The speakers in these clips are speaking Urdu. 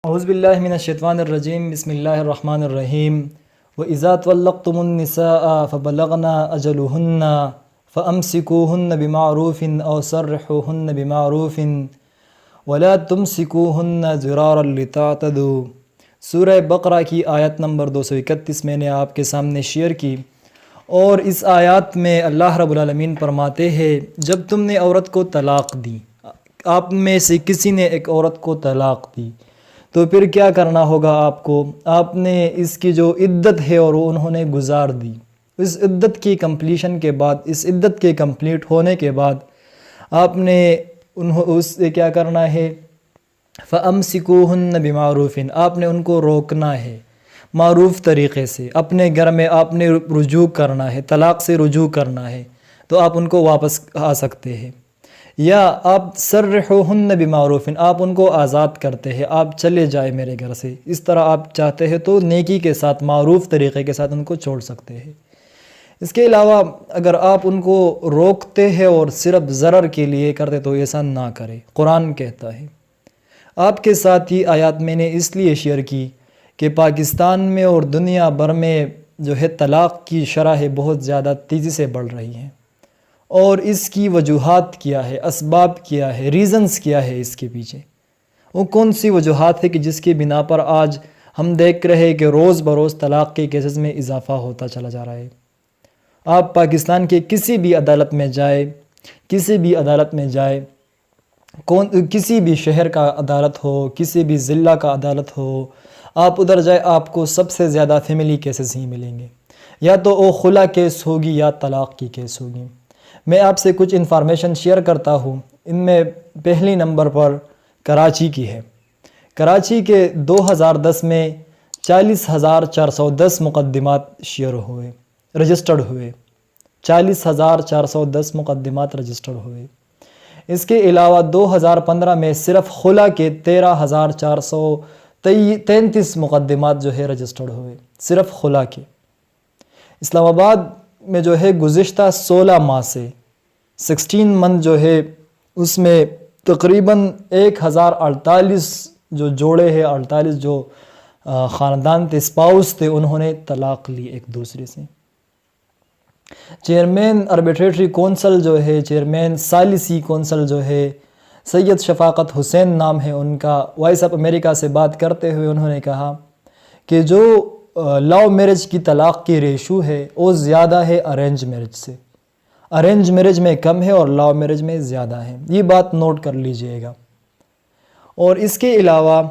اعوذ باللہ من الشیطان الرجیم بسم اللہ الرحمن الرحیم وَإِذَا طَلَّقْتُمُ النِّسَاءَ فَبَلَغْنَ أَجَلُهُنَّ فَأَمْسِكُوهُنَّ بِمَعْرُوفٍ أَوْ سَرِّحُوهُنَّ بِمَعْرُوفٍ وَلَا تُمْسِكُوهُنَّ ضِرَارًا لِتَعْتَدُوا۔ سورہ بقرہ کی آیت نمبر 231 میں نے آپ کے سامنے شیئر کی، اور اس آیات میں اللہ رب العالمین فرماتے ہیں جب تم نے عورت کو طلاق دی، آپ میں سے کسی نے ایک عورت کو طلاق دی، تو پھر کیا کرنا ہوگا آپ کو؟ آپ نے اس کی جو عدت ہے اور وہ انہوں نے گزار دی، اس عدت کی کمپلیشن کے بعد، اس عدت کے کمپلیٹ ہونے کے بعد آپ نے اس سے کیا کرنا ہے؟ فَأَمْسِكُوهُنَّ بِمَعْرُوفٍ، آپ نے ان کو روکنا ہے معروف طریقے سے، اپنے گھر میں آپ نے رجوع کرنا ہے، طلاق سے رجوع کرنا ہے، تو آپ ان کو واپس آ سکتے ہیں۔ یا آپ سرحوہن بمعروفٍ، آپ ان کو آزاد کرتے ہیں، آپ چلے جائے میرے گھر سے، اس طرح آپ چاہتے ہیں تو نیکی کے ساتھ، معروف طریقے کے ساتھ ان کو چھوڑ سکتے ہیں۔ اس کے علاوہ اگر آپ ان کو روکتے ہیں اور صرف ضرر کے لیے کرتے تو ایسا نہ کرے، قرآن کہتا ہے۔ آپ کے ساتھ یہ آیات میں نے اس لیے شیئر کی کہ پاکستان میں اور دنیا بھر میں جو ہے طلاق کی شرح بہت زیادہ تیزی سے بڑھ رہی ہیں، اور اس کی وجوہات کیا ہے، اسباب کیا ہے، ریزنز کیا ہے اس کے پیچھے؟ وہ کون سی وجوہات ہے کہ جس کی بنا پر آج ہم دیکھ رہے ہیں کہ روز بروز طلاق کے کیسز میں اضافہ ہوتا چلا جا رہا ہے؟ آپ پاکستان کے کسی بھی عدالت میں جائے، کسی بھی عدالت میں جائے، کسی بھی شہر کا عدالت ہو، کسی بھی ضلع کا عدالت ہو، آپ ادھر جائے، آپ کو سب سے زیادہ فیملی کیسز ہی ملیں گے، یا تو وہ خلا کیس ہوگی یا طلاق کی کیس ہوگی۔ میں آپ سے کچھ انفارمیشن شیئر کرتا ہوں، ان میں پہلی نمبر پر کراچی کی ہے۔ کراچی کے 2010 میں 40,410 مقدمات رجسٹرڈ ہوئے، 40,410 مقدمات رجسٹرڈ ہوئے۔ اس کے علاوہ 2015 میں صرف خلا کے 13,433 مقدمات جو ہے رجسٹرڈ ہوئے، صرف خلا کے۔ اسلام آباد میں جو ہے گزشتہ 16 ماہ سے 16 منتھ جو ہے اس میں تقریباً 1048 جو جوڑے ہیں، 48 جو خاندان تھے، اسپاؤس تھے، انہوں نے طلاق لی ایک دوسرے سے۔ چیئرمین آربیٹریٹری کونسل جو ہے، چیئرمین ثالثی کونسل جو ہے، سید شفاقت حسین نام ہے ان کا، وائس آف امریکہ سے بات کرتے ہوئے انہوں نے کہا کہ جو لو میرج کی طلاق کی ریشو ہے وہ زیادہ ہے ارینج میرج سے، ارینج میرج میں کم ہے اور لو میرج میں زیادہ ہے، یہ بات نوٹ کر لیجئے گا۔ اور اس کے علاوہ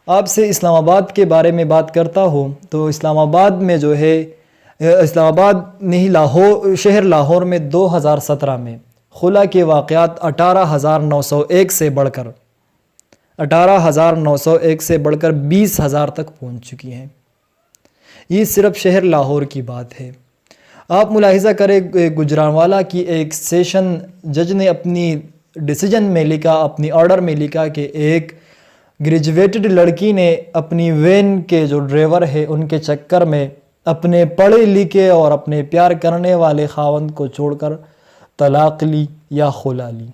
آپ سے اسلام آباد کے بارے میں بات کرتا ہوں تو اسلام آباد میں جو ہے، اسلام آباد نہیں، شہر لاہور میں 2017 میں خلا کے واقعات 18,901 سے بڑھ کر 18,901 سے بڑھ کر 20,000 تک پہنچ چکی ہیں۔ یہ صرف شہر لاہور کی بات ہے۔ آپ ملاحظہ کریں، گجرانوالہ کی ایک سیشن جج نے اپنی ڈیسیجن میں لکھا، اپنی آرڈر میں لکھا کہ ایک گریجویٹڈ لڑکی نے اپنی وین کے جو ڈرائیور ہے ان کے چکر میں اپنے پڑھے لکھے اور اپنے پیار کرنے والے خاوند کو چھوڑ کر طلاق لی یا خلا لی۔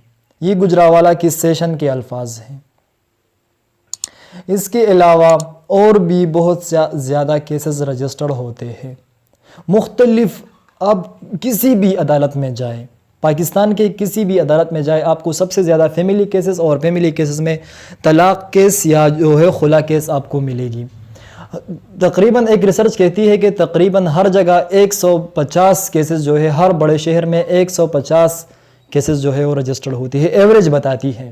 یہ گجرانوالہ کی سیشن کے الفاظ ہیں۔ اس کے علاوہ اور بھی بہت زیادہ کیسز رجسٹرڈ ہوتے ہیں مختلف۔ آپ کسی بھی عدالت میں جائیں، پاکستان کے کسی بھی عدالت میں جائے، آپ کو سب سے زیادہ فیملی کیسز اور فیملی کیسز میں طلاق کیس یا جو ہے خلا کیس آپ کو ملے گی۔ تقریباً ایک ریسرچ کہتی ہے کہ تقریباً ہر جگہ 150 کیسز جو ہے، ہر بڑے شہر میں 150 کیسز جو ہے وہ رجسٹرڈ ہوتی ہے، ایوریج بتاتی ہے۔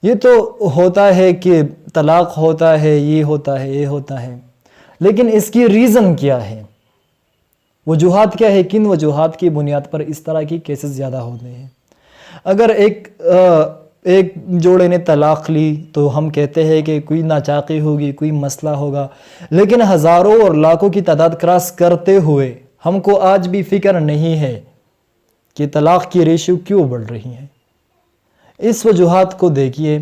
یہ تو ہوتا ہے کہ طلاق ہوتا ہے، یہ ہوتا ہے، یہ ہوتا ہے، لیکن اس کی ریزن کیا ہے؟ وجوہات کیا ہے؟ کن وجوہات کی بنیاد پر اس طرح کی کیسز زیادہ ہوتے ہیں؟ اگر ایک جوڑے نے طلاق لی تو ہم کہتے ہیں کہ کوئی ناچاقی ہوگی، کوئی مسئلہ ہوگا، لیکن ہزاروں اور لاکھوں کی تعداد کراس کرتے ہوئے ہم کو آج بھی فکر نہیں ہے کہ طلاق کی ریشو کیوں بڑھ رہی ہے۔ اس وجوہات کو دیکھیے،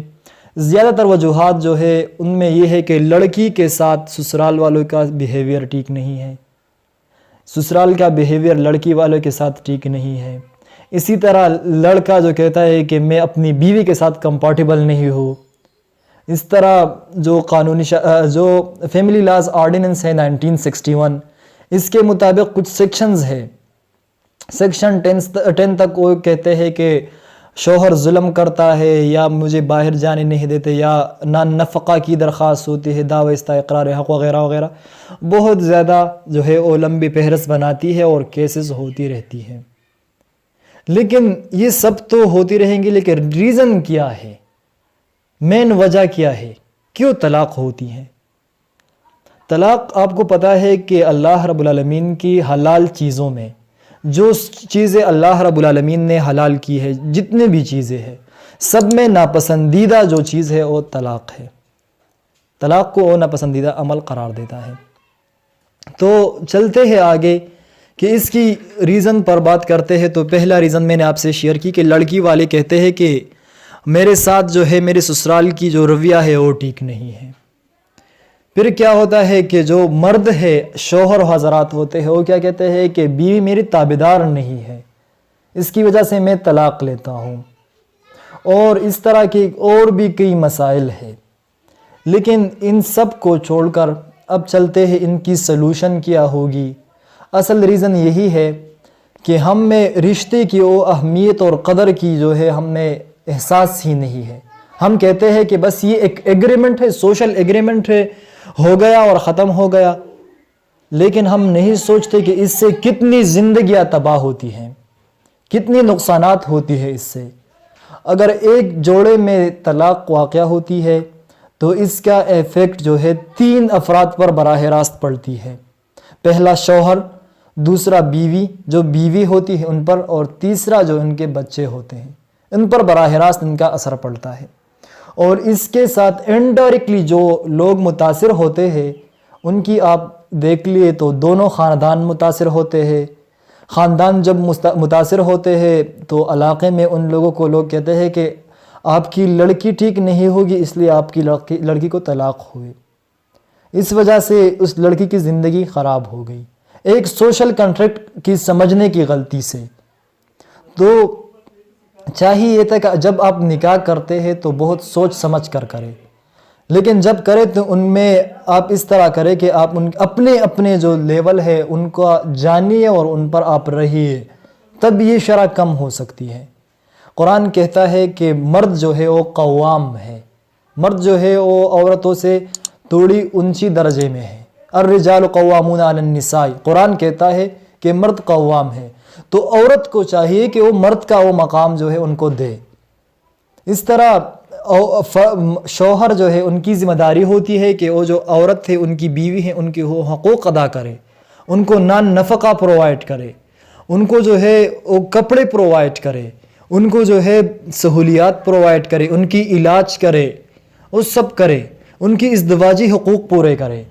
زیادہ تر وجوہات جو ہے ان میں یہ ہے کہ لڑکی کے ساتھ سسرال والوں کا بیہیویئر ٹھیک نہیں ہے، سسرال کا بیہیویئر لڑکی والوں کے ساتھ ٹھیک نہیں ہے۔ اسی طرح لڑکا جو کہتا ہے کہ میں اپنی بیوی کے ساتھ کمپارٹیبل نہیں ہوں، اس طرح جو جو فیملی لاز آرڈیننس ہے 1961، اس کے مطابق کچھ سیکشنز ہے. سیکشن 10 تک وہ کہتے ہیں کہ شوہر ظلم کرتا ہے یا مجھے باہر جانے نہیں دیتے یا نان نفقہ کی درخواست ہوتی ہے، دعوی اقرار حق وغیرہ وغیرہ، بہت زیادہ جو ہے وہ لمبی فہرست بناتی ہے اور کیسز ہوتی رہتی ہے. لیکن یہ سب تو ہوتی رہیں گی، لیکن ریزن کیا ہے، مین وجہ کیا ہے، کیوں طلاق ہوتی ہے؟ طلاق آپ کو پتہ ہے کہ اللہ رب العالمین کی حلال چیزوں میں جو چیزیں اللہ رب العالمین نے حلال کی ہے، جتنے بھی چیزیں ہیں، سب میں ناپسندیدہ جو چیز ہے وہ طلاق ہے. طلاق کو وہ ناپسندیدہ عمل قرار دیتا ہے. تو چلتے ہیں آگے کہ اس کی ریزن پر بات کرتے ہیں. تو پہلا ریزن میں نے آپ سے شیئر کی کہ لڑکی والے کہتے ہیں کہ میرے ساتھ جو ہے میرے سسرال کی جو رویہ ہے وہ ٹھیک نہیں ہے. پھر کیا ہوتا ہے کہ جو مرد ہے، شوہر حضرات ہوتے ہیں، وہ کیا کہتے ہیں کہ بیوی میری تابعدار نہیں ہے، اس کی وجہ سے میں طلاق لیتا ہوں. اور اس طرح کی اور بھی کئی مسائل ہیں. لیکن ان سب کو چھوڑ کر اب چلتے ہیں ان کی سلوشن کیا ہوگی. اصل ریزن یہی ہے کہ ہم میں رشتے کی وہ اہمیت اور قدر کی جو ہے ہم میں احساس ہی نہیں ہے. ہم کہتے ہیں کہ بس یہ ایک ایگریمنٹ ہے، سوشل ایگریمنٹ ہے، ہو گیا اور ختم ہو گیا. لیکن ہم نہیں سوچتے کہ اس سے کتنی زندگیاں تباہ ہوتی ہیں، کتنی نقصانات ہوتی ہے اس سے. اگر ایک جوڑے میں طلاق واقع ہوتی ہے تو اس کا ایفیکٹ جو ہے 3 افراد پر براہ راست پڑتی ہے. پہلا شوہر، دوسرا بیوی جو بیوی ہوتی ہے ان پر، اور تیسرا جو ان کے بچے ہوتے ہیں ان پر براہ راست ان کا اثر پڑتا ہے. اور اس کے ساتھ انڈائریکٹلی جو لوگ متاثر ہوتے ہیں ان کی آپ دیکھ لیے تو دونوں خاندان متاثر ہوتے ہیں. خاندان جب متاثر ہوتے ہیں تو علاقے میں ان لوگوں کو لوگ کہتے ہیں کہ آپ کی لڑکی ٹھیک نہیں ہوگی، اس لیے آپ کی لڑکی کو طلاق ہوئی. اس وجہ سے اس لڑکی کی زندگی خراب ہو گئی، ایک سوشل کنٹریکٹ کی سمجھنے کی غلطی سے. تو چاہیے یہ تھا کہ جب آپ نکاح کرتے ہیں تو بہت سوچ سمجھ کر کریں، لیکن جب کریں تو ان میں آپ اس طرح کریں کہ آپ اپنے جو لیول ہے ان کو جانیے اور ان پر آپ رہیے، تب یہ شرح کم ہو سکتی ہے. قرآن کہتا ہے کہ مرد جو ہے وہ قوام ہے، مرد جو ہے وہ عورتوں سے تھوڑی اونچی درجے میں ہے. الرجال قوامون علی النساء، قرآن کہتا ہے کہ مرد قوام ہے. تو عورت کو چاہیے کہ وہ مرد کا وہ مقام جو ہے ان کو دے. اس طرح شوہر جو ہے ان کی ذمہ داری ہوتی ہے کہ وہ جو عورت ہے ان کی بیوی ہے ان کے وہ حقوق ادا کرے، ان کو نان نفقہ پرووائڈ کرے، ان کو جو ہے وہ کپڑے پرووائڈ کرے، ان کو جو ہے سہولیات پرووائڈ کرے، ان کی علاج کرے، وہ سب کرے، ان کی ازدواجی حقوق پورے کرے.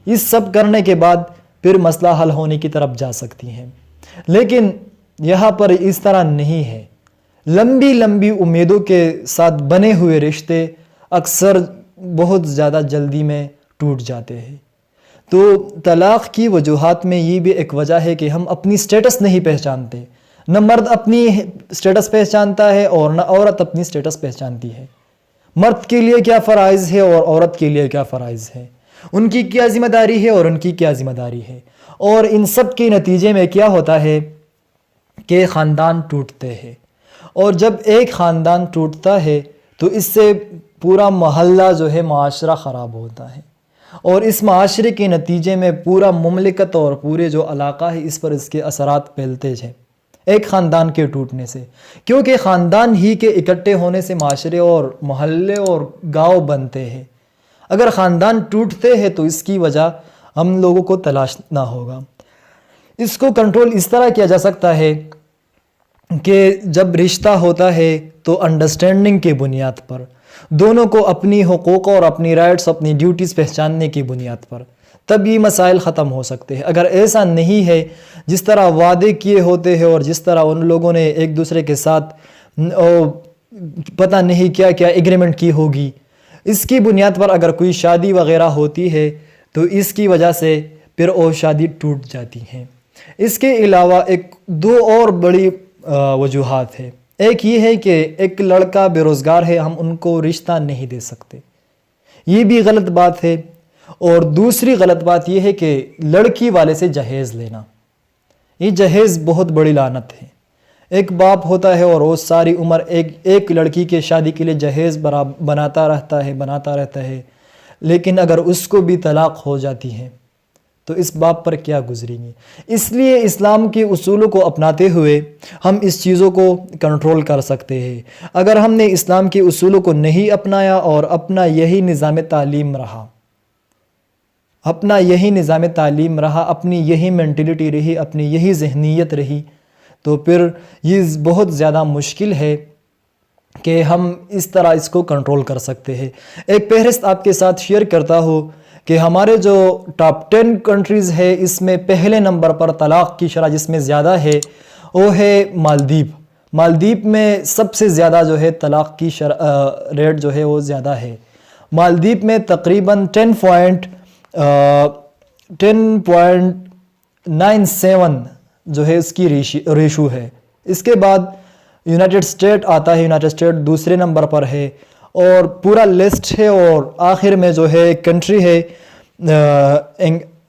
اس سب کرنے کے بعد پھر مسئلہ حل ہونے کی طرف جا سکتی ہیں. لیکن یہاں پر اس طرح نہیں ہے. لمبی لمبی امیدوں کے ساتھ بنے ہوئے رشتے اکثر بہت زیادہ جلدی میں ٹوٹ جاتے ہیں. تو طلاق کی وجوہات میں یہ بھی ایک وجہ ہے کہ ہم اپنی سٹیٹس نہیں پہچانتے. نہ مرد اپنی سٹیٹس پہچانتا ہے اور نہ عورت اپنی سٹیٹس پہچانتی ہے. مرد کے لیے کیا فرائض ہے اور عورت کے لیے کیا فرائض ہے، ان کی کیا ذمہ داری ہے اور ان کی کیا ذمہ داری ہے. اور ان سب کے نتیجے میں کیا ہوتا ہے کہ خاندان ٹوٹتے ہیں. اور جب ایک خاندان ٹوٹتا ہے تو اس سے پورا محلہ جو ہے معاشرہ خراب ہوتا ہے. اور اس معاشرے کے نتیجے میں پورا مملکت اور پورے جو علاقہ ہے اس پر اس کے اثرات پھیلتے ہیں ایک خاندان کے ٹوٹنے سے. کیونکہ خاندان ہی کے اکٹھے ہونے سے معاشرے اور محلے اور گاؤں بنتے ہیں. اگر خاندان ٹوٹتے ہیں تو اس کی وجہ ہم لوگوں کو تلاشنا ہوگا. اس کو کنٹرول اس طرح کیا جا سکتا ہے کہ جب رشتہ ہوتا ہے تو انڈرسٹینڈنگ کی بنیاد پر، دونوں کو اپنی حقوق اور اپنی رائٹس، اپنی ڈیوٹیز پہچاننے کی بنیاد پر، تب یہ مسائل ختم ہو سکتے ہیں. اگر ایسا نہیں ہے، جس طرح وعدے کیے ہوتے ہیں اور جس طرح ان لوگوں نے ایک دوسرے کے ساتھ پتہ نہیں کیا کیا ایگریمنٹ کی ہوگی، اس کی بنیاد پر اگر کوئی شادی وغیرہ ہوتی ہے تو اس کی وجہ سے پھر وہ شادی ٹوٹ جاتی ہیں. اس کے علاوہ دو اور بڑی وجوہات ہیں. ایک یہ ہے کہ ایک لڑکا بے روزگار ہے، ہم ان کو رشتہ نہیں دے سکتے. یہ بھی غلط بات ہے۔ اور دوسری غلط بات یہ ہے کہ لڑکی والے سے جہیز لینا، یہ جہیز بہت بڑی لعنت ہے۔ ایک باپ ہوتا ہے اور وہ ساری عمر ایک لڑکی کے شادی کے لیے جہیز بناتا رہتا ہے، لیکن اگر اس کو بھی طلاق ہو جاتی ہے تو اس باپ پر کیا گزریں گی؟ اس لیے اسلام کے اصولوں کو اپناتے ہوئے ہم اس چیزوں کو کنٹرول کر سکتے ہیں۔ اگر ہم نے اسلام کے اصولوں کو نہیں اپنایا اور اپنا یہی نظام تعلیم رہا، اپنی یہی مینٹلٹی رہی، اپنی یہی ذہنیت رہی، تو پھر یہ بہت زیادہ مشکل ہے کہ ہم اس طرح اس کو کنٹرول کر سکتے ہیں۔ ایک فہرست آپ کے ساتھ شیئر کرتا ہوں کہ ہمارے جو ٹاپ 10 کنٹریز ہے، اس میں پہلے نمبر پر طلاق کی شرح جس میں زیادہ ہے وہ ہے مالدیپ۔ مالدیپ میں سب سے زیادہ جو ہے طلاق کی ریٹ جو ہے وہ زیادہ ہے۔ مالدیپ میں تقریباً 10.97 جو ہے اس کی ریشو ہے۔ اس کے بعد یونائٹڈ اسٹیٹ آتا ہے، یونائٹڈ اسٹیٹ دوسرے نمبر پر ہے، اور پورا لسٹ ہے، اور آخر میں جو ہے ایک کنٹری ہے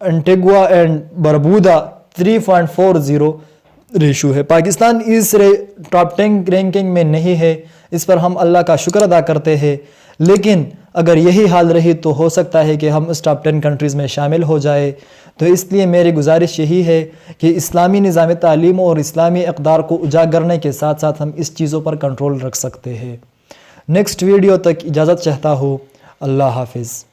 انٹیگوا اینڈ بربودا 3.40 ریشو ہے۔ پاکستان اس ٹاپ 10 رینکنگ میں نہیں ہے، اس پر ہم اللہ کا شکر ادا کرتے ہیں، لیکن اگر یہی حال رہی تو ہو سکتا ہے کہ ہم اس ٹاپ 10 کنٹریز میں شامل ہو جائے۔ تو اس لیے میری گزارش یہی ہے کہ اسلامی نظام تعلیم اور اسلامی اقدار کو اجاگر کرنے کے ساتھ ساتھ ہم اس چیزوں پر کنٹرول رکھ سکتے ہیں۔ نیکسٹ ویڈیو تک اجازت چاہتا ہوں۔ اللہ حافظ۔